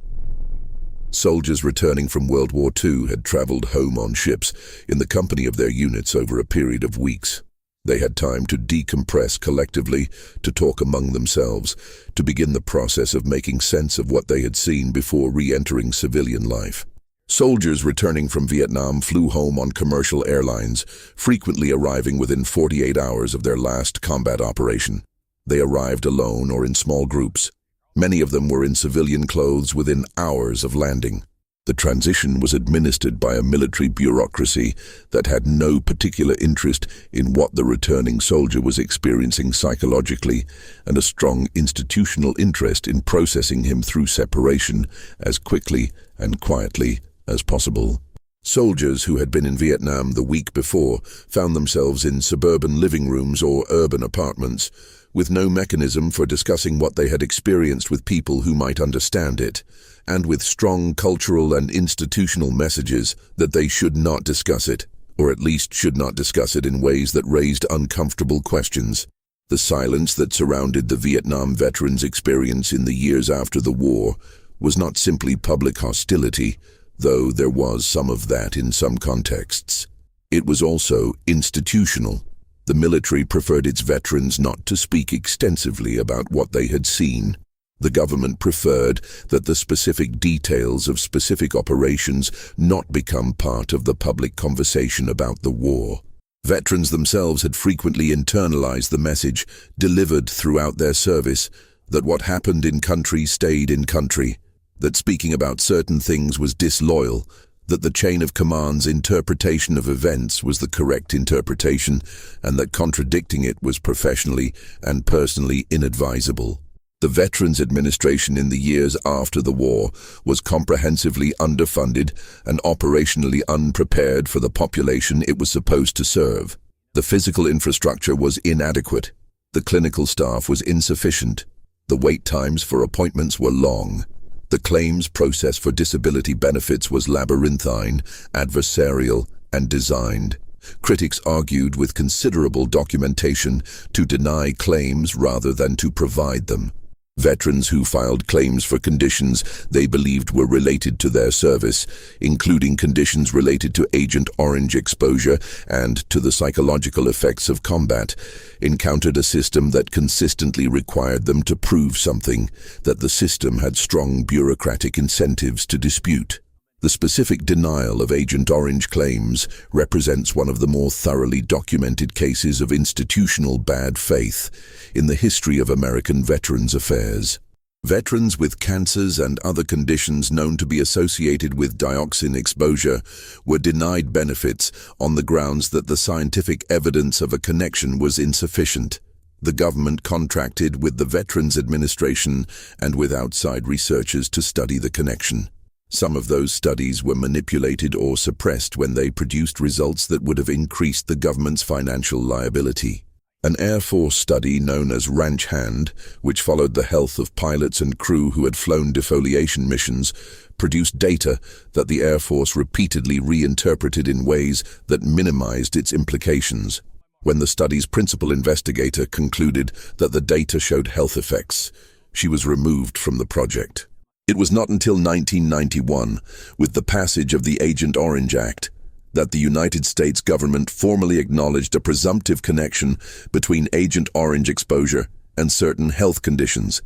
Soldiers returning from World War II had traveled home on ships in the company of their units over a period of weeks. They had time to decompress collectively, to talk among themselves, to begin the process of making sense of what they had seen before re-entering civilian life. Soldiers returning from Vietnam flew home on commercial airlines, frequently arriving within 48 hours of their last combat operation. They arrived alone or in small groups. Many of them were in civilian clothes within hours of landing. The transition was administered by a military bureaucracy that had no particular interest in what the returning soldier was experiencing psychologically, and a strong institutional interest in processing him through separation as quickly and quietly as possible. Soldiers who had been in Vietnam the week before found themselves in suburban living rooms or urban apartments, with no mechanism for discussing what they had experienced with people who might understand it, and with strong cultural and institutional messages that they should not discuss it, or at least should not discuss it in ways that raised uncomfortable questions. The silence that surrounded the Vietnam veterans' experience in the years after the war was not simply public hostility, though there was some of that in some contexts. It was also institutional. The military preferred its veterans not to speak extensively about what they had seen. The government preferred that the specific details of specific operations not become part of the public conversation about the war. Veterans themselves had frequently internalized the message, delivered throughout their service, that what happened in country stayed in country, that speaking about certain things was disloyal, that the chain of command's interpretation of events was the correct interpretation, and that contradicting it was professionally and personally inadvisable. The Veterans Administration in the years after the war was comprehensively underfunded and operationally unprepared for the population it was supposed to serve. The physical infrastructure was inadequate. The clinical staff was insufficient. The wait times for appointments were long. The claims process for disability benefits was labyrinthine, adversarial, and designed. Critics argued with considerable documentation to deny claims rather than to provide them. Veterans who filed claims for conditions they believed were related to their service, including conditions related to Agent Orange exposure and to the psychological effects of combat, encountered a system that consistently required them to prove something that the system had strong bureaucratic incentives to dispute. The specific denial of Agent Orange claims represents one of the more thoroughly documented cases of institutional bad faith in the history of American veterans' affairs. Veterans with cancers and other conditions known to be associated with dioxin exposure were denied benefits on the grounds that the scientific evidence of a connection was insufficient. The government contracted with the Veterans Administration and with outside researchers to study the connection. Some of those studies were manipulated or suppressed when they produced results that would have increased the government's financial liability. An Air Force study known as Ranch Hand, which followed the health of pilots and crew who had flown defoliation missions, produced data that the Air Force repeatedly reinterpreted in ways that minimized its implications. When the study's principal investigator concluded that the data showed health effects, she was removed from the project. It was not until 1991, with the passage of the Agent Orange Act, that the United States government formally acknowledged a presumptive connection between Agent Orange exposure and certain health conditions,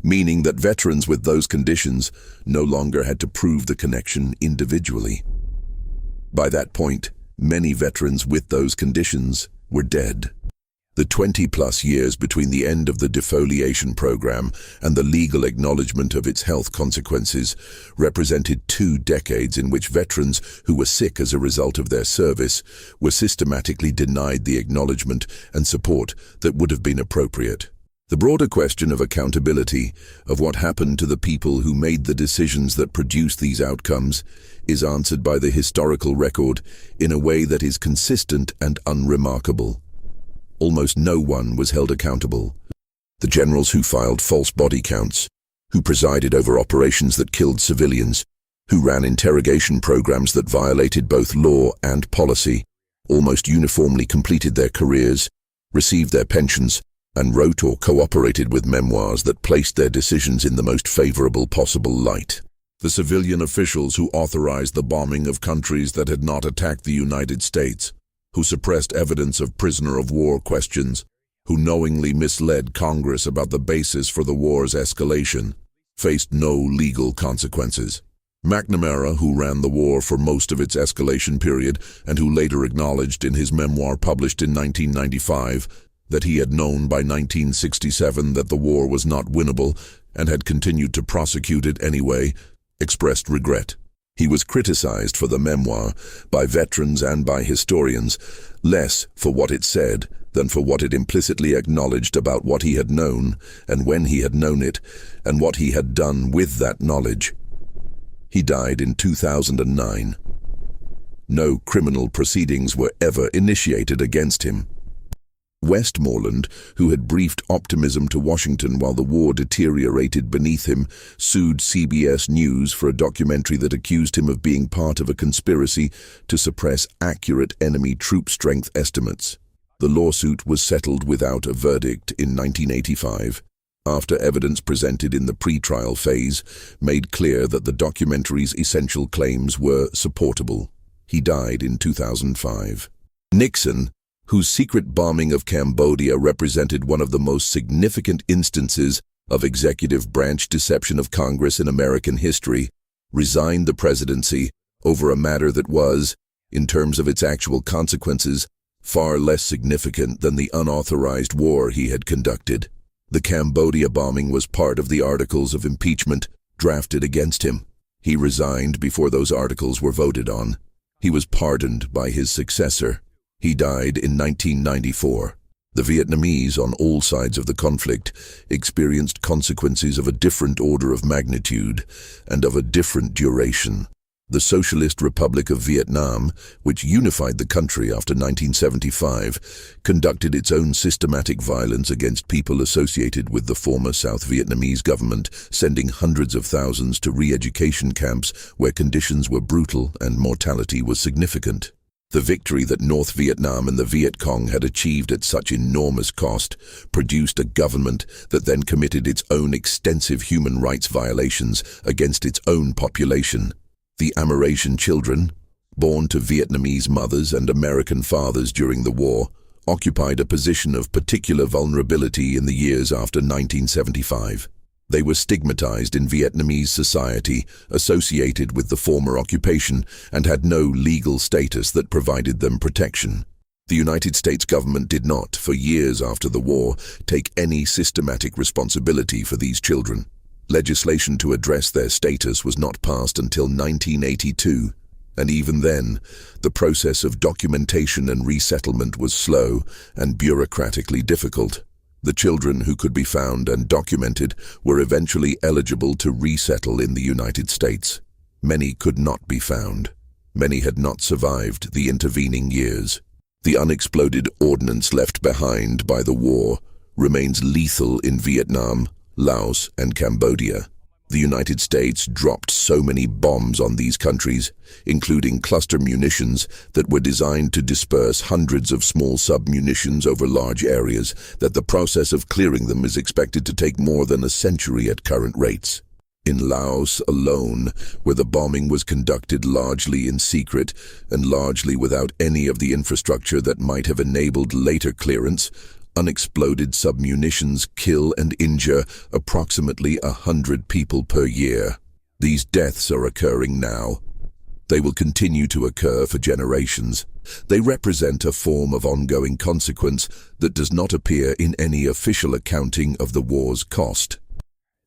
meaning that veterans with those conditions no longer had to prove the connection individually. By that point, many veterans with those conditions were dead. The 20-plus years between the end of the defoliation program and the legal acknowledgement of its health consequences represented 2 decades in which veterans who were sick as a result of their service were systematically denied the acknowledgement and support that would have been appropriate. The broader question of accountability, of what happened to the people who made the decisions that produced these outcomes, is answered by the historical record in a way that is consistent and unremarkable. Almost no one was held accountable. The generals who filed false body counts, who presided over operations that killed civilians, who ran interrogation programs that violated both law and policy, almost uniformly completed their careers, received their pensions, and wrote or cooperated with memoirs that placed their decisions in the most favorable possible light. The civilian officials who authorized the bombing of countries that had not attacked the United States, who suppressed evidence of prisoner of war questions, who knowingly misled Congress about the basis for the war's escalation, faced no legal consequences. McNamara, who ran the war for most of its escalation period and who later acknowledged in his memoir published in 1995 that he had known by 1967 that the war was not winnable and had continued to prosecute it anyway, expressed regret. He was criticized for the memoir by veterans and by historians, less for what it said than for what it implicitly acknowledged about what he had known and when he had known it and what he had done with that knowledge. He died in 2009. No criminal proceedings were ever initiated against him. Westmoreland, who had briefed optimism to Washington while the war deteriorated beneath him, sued CBS News for a documentary that accused him of being part of a conspiracy to suppress accurate enemy troop strength estimates. The lawsuit was settled without a verdict in 1985, after evidence presented in the pre-trial phase made clear that the documentary's essential claims were supportable. He died in 2005. Nixon, whose secret bombing of Cambodia represented one of the most significant instances of executive branch deception of Congress in American history, resigned the presidency over a matter that was, in terms of its actual consequences, far less significant than the unauthorized war he had conducted. The Cambodia bombing was part of the articles of impeachment drafted against him. He resigned before those articles were voted on. He was pardoned by his successor. He died in 1994. The Vietnamese, on all sides of the conflict, experienced consequences of a different order of magnitude and of a different duration. The Socialist Republic of Vietnam, which unified the country after 1975, conducted its own systematic violence against people associated with the former South Vietnamese government, sending hundreds of thousands to re-education camps where conditions were brutal and mortality was significant. The victory that North Vietnam and the Viet Cong had achieved at such enormous cost produced a government that then committed its own extensive human rights violations against its own population. The Amerasian children, born to Vietnamese mothers and American fathers during the war, occupied a position of particular vulnerability in the years after 1975. They were stigmatized in Vietnamese society, associated with the former occupation, and had no legal status that provided them protection. The United States government did not, for years after the war, take any systematic responsibility for these children. Legislation to address their status was not passed until 1982, and even then, the process of documentation and resettlement was slow and bureaucratically difficult. The children who could be found and documented were eventually eligible to resettle in the United States. Many could not be found. Many had not survived the intervening years. The unexploded ordnance left behind by the war remains lethal in Vietnam, Laos, and Cambodia. The United States dropped so many bombs on these countries, including cluster munitions that were designed to disperse hundreds of small sub-munitions over large areas, that the process of clearing them is expected to take more than a century at current rates. In Laos alone, where the bombing was conducted largely in secret and largely without any of the infrastructure that might have enabled later clearance, unexploded sub-munitions kill and injure approximately 100 people per year. These deaths are occurring now. They will continue to occur for generations. They represent a form of ongoing consequence that does not appear in any official accounting of the war's cost.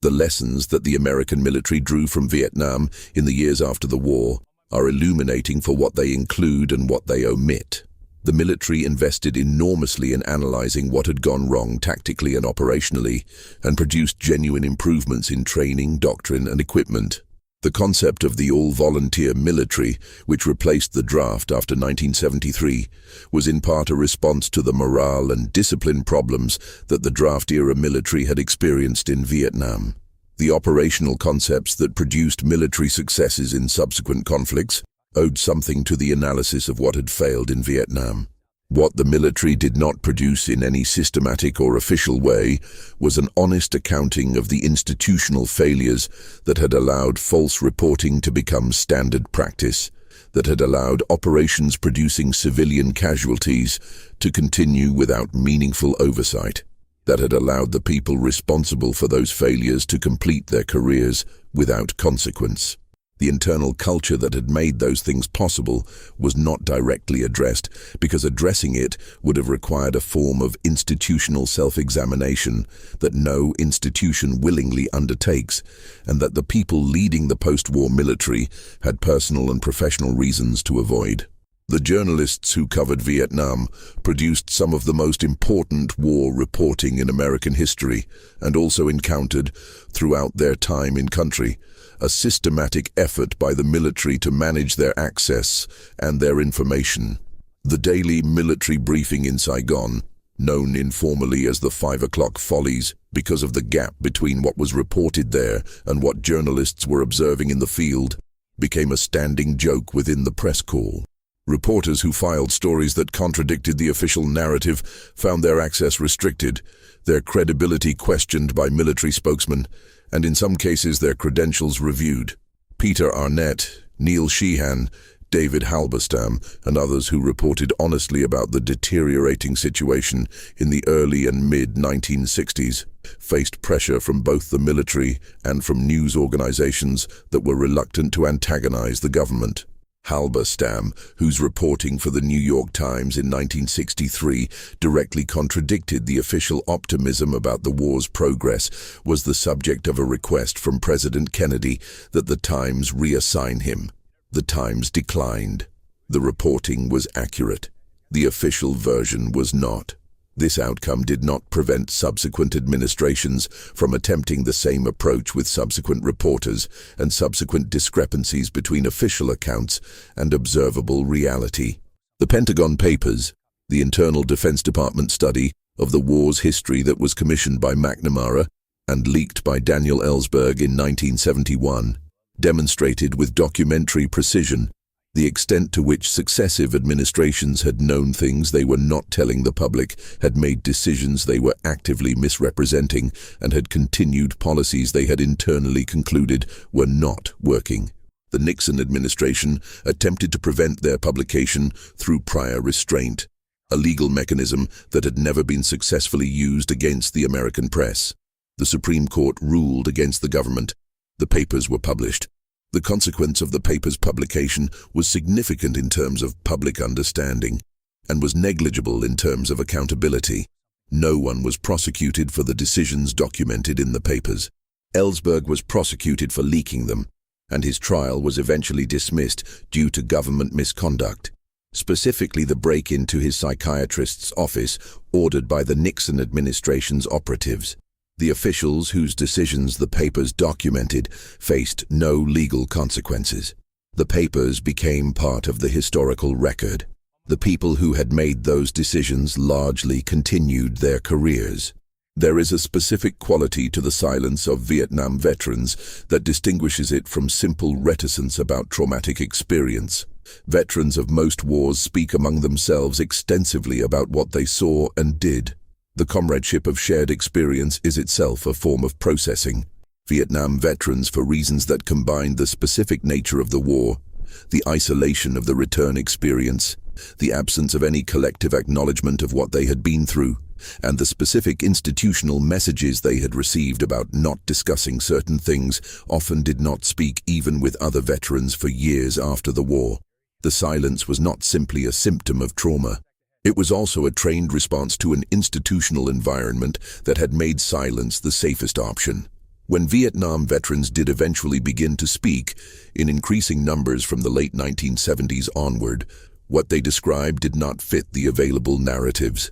The lessons that the American military drew from Vietnam in the years after the war are illuminating for what they include and what they omit. The military invested enormously in analyzing what had gone wrong tactically and operationally, and produced genuine improvements in training, doctrine, and equipment. The concept of the all-volunteer military, which replaced the draft after 1973, was in part a response to the morale and discipline problems that the draft-era military had experienced in Vietnam. The operational concepts that produced military successes in subsequent conflicts owed something to the analysis of what had failed in Vietnam. What the military did not produce in any systematic or official way was an honest accounting of the institutional failures that had allowed false reporting to become standard practice, that had allowed operations producing civilian casualties to continue without meaningful oversight, that had allowed the people responsible for those failures to complete their careers without consequence. The internal culture that had made those things possible was not directly addressed, because addressing it would have required a form of institutional self-examination that no institution willingly undertakes, and that the people leading the post-war military had personal and professional reasons to avoid. The journalists who covered Vietnam produced some of the most important war reporting in American history, and also encountered, throughout their time in country, a systematic effort by the military to manage their access and their information. The daily military briefing in Saigon, known informally as the 5 o'clock follies because of the gap between what was reported there and what journalists were observing in the field, became a standing joke within the press corps. Reporters who filed stories that contradicted the official narrative found their access restricted, their credibility questioned by military spokesmen, and in some cases their credentials reviewed. Peter Arnett, Neil Sheehan, David Halberstam, and others who reported honestly about the deteriorating situation in the early and mid-1960s faced pressure from both the military and from news organizations that were reluctant to antagonize the government. Halberstam, whose reporting for the New York Times in 1963 directly contradicted the official optimism about the war's progress, was the subject of a request from President Kennedy that the Times reassign him. The Times declined. The reporting was accurate. The official version was not. This outcome did not prevent subsequent administrations from attempting the same approach with subsequent reporters and subsequent discrepancies between official accounts and observable reality. The Pentagon Papers, the Internal Defense Department study of the war's history that was commissioned by McNamara and leaked by Daniel Ellsberg in 1971, demonstrated with documentary precision the extent to which successive administrations had known things they were not telling the public, had made decisions they were actively misrepresenting, and had continued policies they had internally concluded were not working. The Nixon administration attempted to prevent their publication through prior restraint, a legal mechanism that had never been successfully used against the American press. The Supreme Court ruled against the government. The papers were published. The consequence of the paper's publication was significant in terms of public understanding and was negligible in terms of accountability. No one was prosecuted for the decisions documented in the papers. Ellsberg was prosecuted for leaking them, and his trial was eventually dismissed due to government misconduct, specifically the break-in to his psychiatrist's office ordered by the Nixon administration's operatives. The officials whose decisions the papers documented faced no legal consequences. The papers became part of the historical record. The people who had made those decisions largely continued their careers. There is a specific quality to the silence of Vietnam veterans that distinguishes it from simple reticence about traumatic experience. Veterans of most wars speak among themselves extensively about what they saw and did. The comradeship of shared experience is itself a form of processing. Vietnam veterans, for reasons that combined the specific nature of the war, the isolation of the return experience, the absence of any collective acknowledgement of what they had been through, and the specific institutional messages they had received about not discussing certain things, often did not speak even with other veterans for years after the war. The silence was not simply a symptom of trauma. It was also a trained response to an institutional environment that had made silence the safest option. When Vietnam veterans did eventually begin to speak, in increasing numbers from the late 1970s onward, what they described did not fit the available narratives.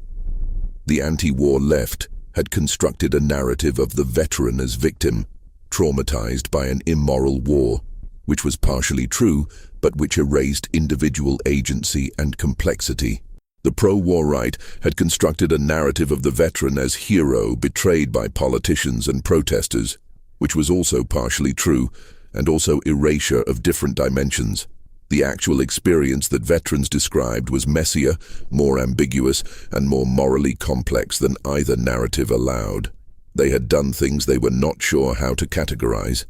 The anti-war left had constructed a narrative of the veteran as victim, traumatized by an immoral war, which was partially true, but which erased individual agency and complexity. The pro-war right had constructed a narrative of the veteran as hero betrayed by politicians and protesters, which was also partially true, and also erasure of different dimensions. The actual experience that veterans described was messier, more ambiguous, and more morally complex than either narrative allowed. They had done things they were not sure how to categorize.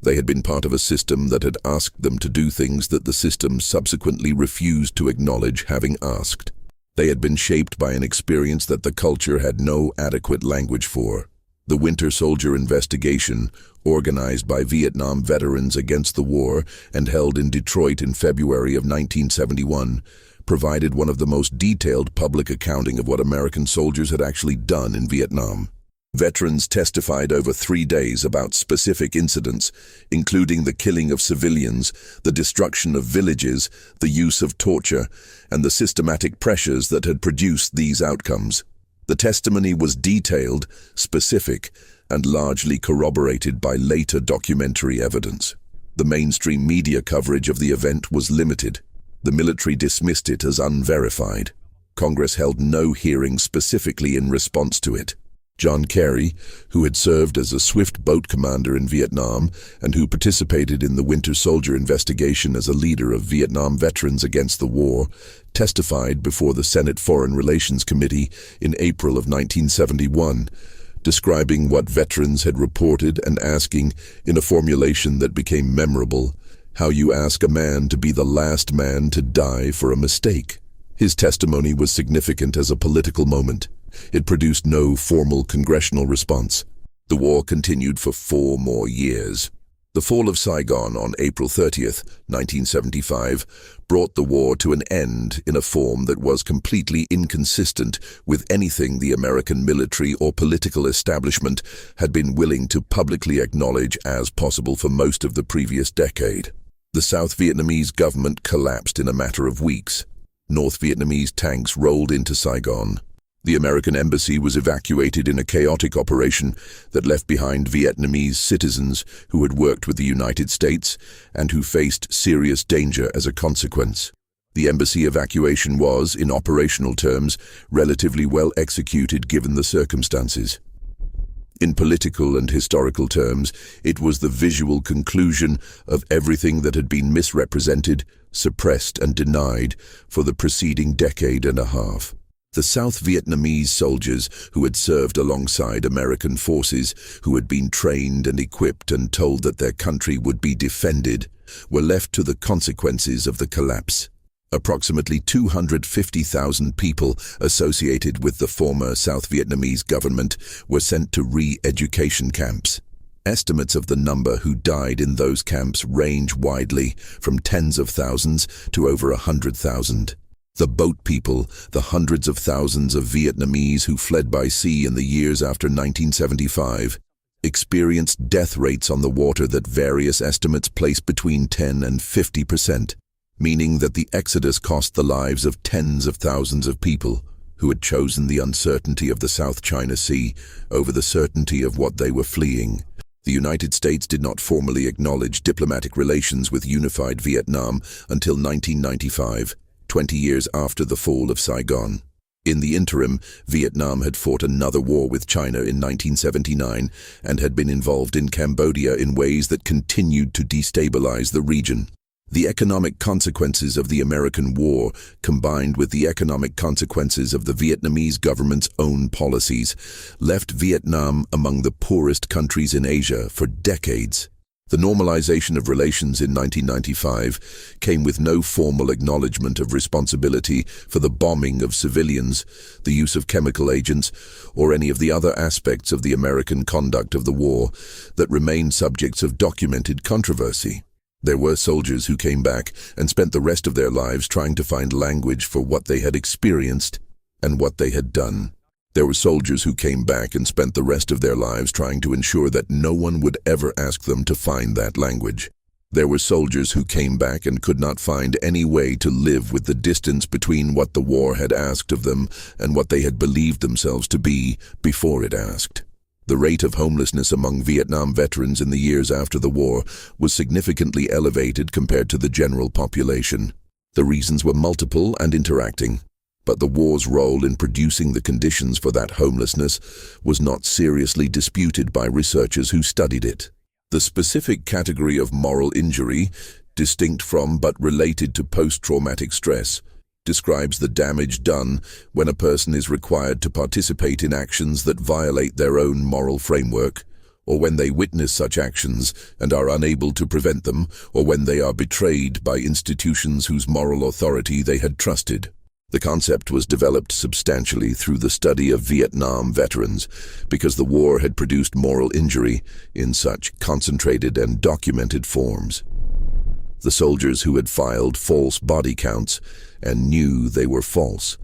They had been part of a system that had asked them to do things that the system subsequently refused to acknowledge having asked. They had been shaped by an experience that the culture had no adequate language for. The Winter Soldier investigation, organized by Vietnam veterans against the war and held in Detroit in February of 1971, provided one of the most detailed public accounting of what American soldiers had actually done in Vietnam. Veterans testified over 3 days about specific incidents, including the killing of civilians, the destruction of villages, the use of torture, and the systematic pressures that had produced these outcomes. The testimony was detailed, specific, and largely corroborated by later documentary evidence. The mainstream media coverage of the event was limited. The military dismissed it as unverified. Congress held no hearing specifically in response to it. John Kerry, who had served as a swift boat commander in Vietnam and who participated in the Winter Soldier investigation as a leader of Vietnam veterans against the war, testified before the Senate Foreign Relations Committee in April of 1971, describing what veterans had reported and asking, in a formulation that became memorable, how you ask a man to be the last man to die for a mistake. His testimony was significant as a political moment. It produced no formal congressional response. The war continued for 4 more years. The fall of Saigon on April 30th, 1975, brought the war to an end in a form that was completely inconsistent with anything the American military or political establishment had been willing to publicly acknowledge as possible for most of the previous decade. The South Vietnamese government collapsed in a matter of weeks. North Vietnamese tanks rolled into Saigon. The American embassy was evacuated in a chaotic operation that left behind Vietnamese citizens who had worked with the United States and who faced serious danger as a consequence. The embassy evacuation was, in operational terms, relatively well executed given the circumstances. In political and historical terms, it was the visual conclusion of everything that had been misrepresented, suppressed, and denied for the preceding decade and a half. The South Vietnamese soldiers who had served alongside American forces, who had been trained and equipped and told that their country would be defended, were left to the consequences of the collapse. Approximately 250,000 people associated with the former South Vietnamese government were sent to re-education camps. Estimates of the number who died in those camps range widely, from tens of thousands to over 100,000. The boat people, the hundreds of thousands of Vietnamese who fled by sea in the years after 1975, experienced death rates on the water that various estimates place between 10 and 50%, meaning that the exodus cost the lives of tens of thousands of people who had chosen the uncertainty of the South China Sea over the certainty of what they were fleeing. The United States did not formally acknowledge diplomatic relations with unified Vietnam until 1995. 20 years after the fall of Saigon. In the interim, Vietnam had fought another war with China in 1979 and had been involved in Cambodia in ways that continued to destabilize the region. The economic consequences of the American war, combined with the economic consequences of the Vietnamese government's own policies, left Vietnam among the poorest countries in Asia for decades. The normalization of relations in 1995 came with no formal acknowledgement of responsibility for the bombing of civilians, the use of chemical agents, or any of the other aspects of the American conduct of the war that remained subjects of documented controversy. There were soldiers who came back and spent the rest of their lives trying to find language for what they had experienced and what they had done. There were soldiers who came back and spent the rest of their lives trying to ensure that no one would ever ask them to find that language. There were soldiers who came back and could not find any way to live with the distance between what the war had asked of them and what they had believed themselves to be before it asked. The rate of homelessness among Vietnam veterans in the years after the war was significantly elevated compared to the general population. The reasons were multiple and interacting, but the war's role in producing the conditions for that homelessness was not seriously disputed by researchers who studied it. The specific category of moral injury, distinct from but related to post-traumatic stress, describes the damage done when a person is required to participate in actions that violate their own moral framework, or when they witness such actions and are unable to prevent them, or when they are betrayed by institutions whose moral authority they had trusted. The concept was developed substantially through the study of Vietnam veterans because the war had produced moral injury in such concentrated and documented forms. The soldiers who had filed false body counts and knew they were false.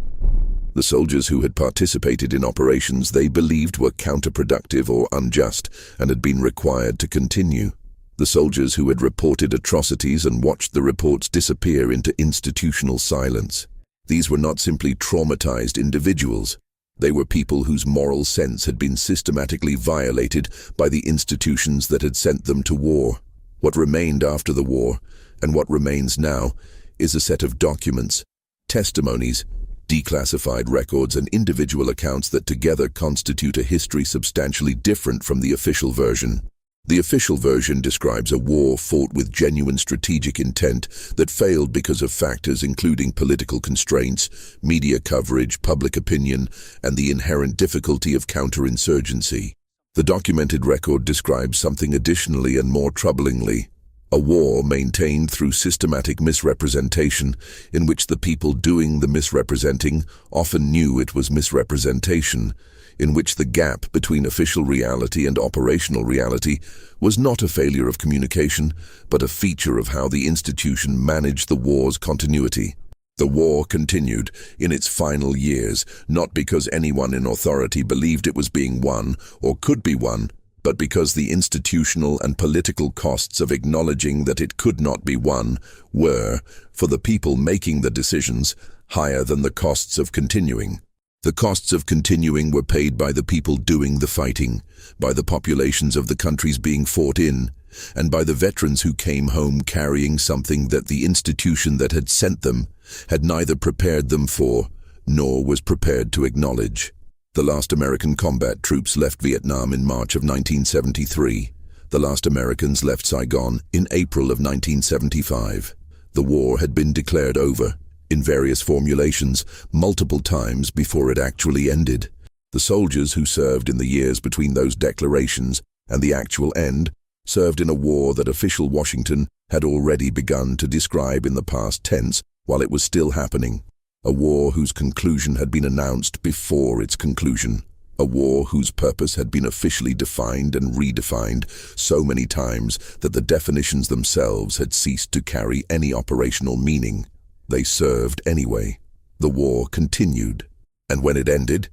The soldiers who had participated in operations they believed were counterproductive or unjust and had been required to continue. The soldiers who had reported atrocities and watched the reports disappear into institutional silence. These were not simply traumatized individuals. They were people whose moral sense had been systematically violated by the institutions that had sent them to war. What remained after the war, and what remains now, is a set of documents, testimonies, declassified records, and individual accounts that together constitute a history substantially different from the official version. The official version describes a war fought with genuine strategic intent that failed because of factors including political constraints, media coverage, public opinion, and the inherent difficulty of counterinsurgency. The documented record describes something additionally and more troublingly: a war maintained through systematic misrepresentation, in which the people doing the misrepresenting often knew it was misrepresentation, in which the gap between official reality and operational reality was not a failure of communication, but a feature of how the institution managed the war's continuity. The war continued in its final years, not because anyone in authority believed it was being won or could be won, but because the institutional and political costs of acknowledging that it could not be won were, for the people making the decisions, higher than the costs of continuing. The costs of continuing were paid by the people doing the fighting, by the populations of the countries being fought in, and by the veterans who came home carrying something that the institution that had sent them had neither prepared them for, nor was prepared to acknowledge. The last American combat troops left Vietnam in March of 1973. The last Americans left Saigon in April of 1975. The war had been declared over, in various formulations, multiple times before it actually ended. The soldiers who served in the years between those declarations and the actual end served in a war that official Washington had already begun to describe in the past tense while it was still happening. A war whose conclusion had been announced before its conclusion. A war whose purpose had been officially defined and redefined so many times that the definitions themselves had ceased to carry any operational meaning. They served anyway. The war continued. And when it ended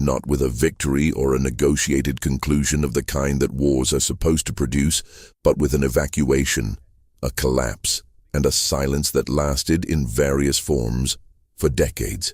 not with a victory or a negotiated conclusion of the kind that wars are supposed to produce, but with an evacuation, a collapse, and a silence that lasted in various forms for decades.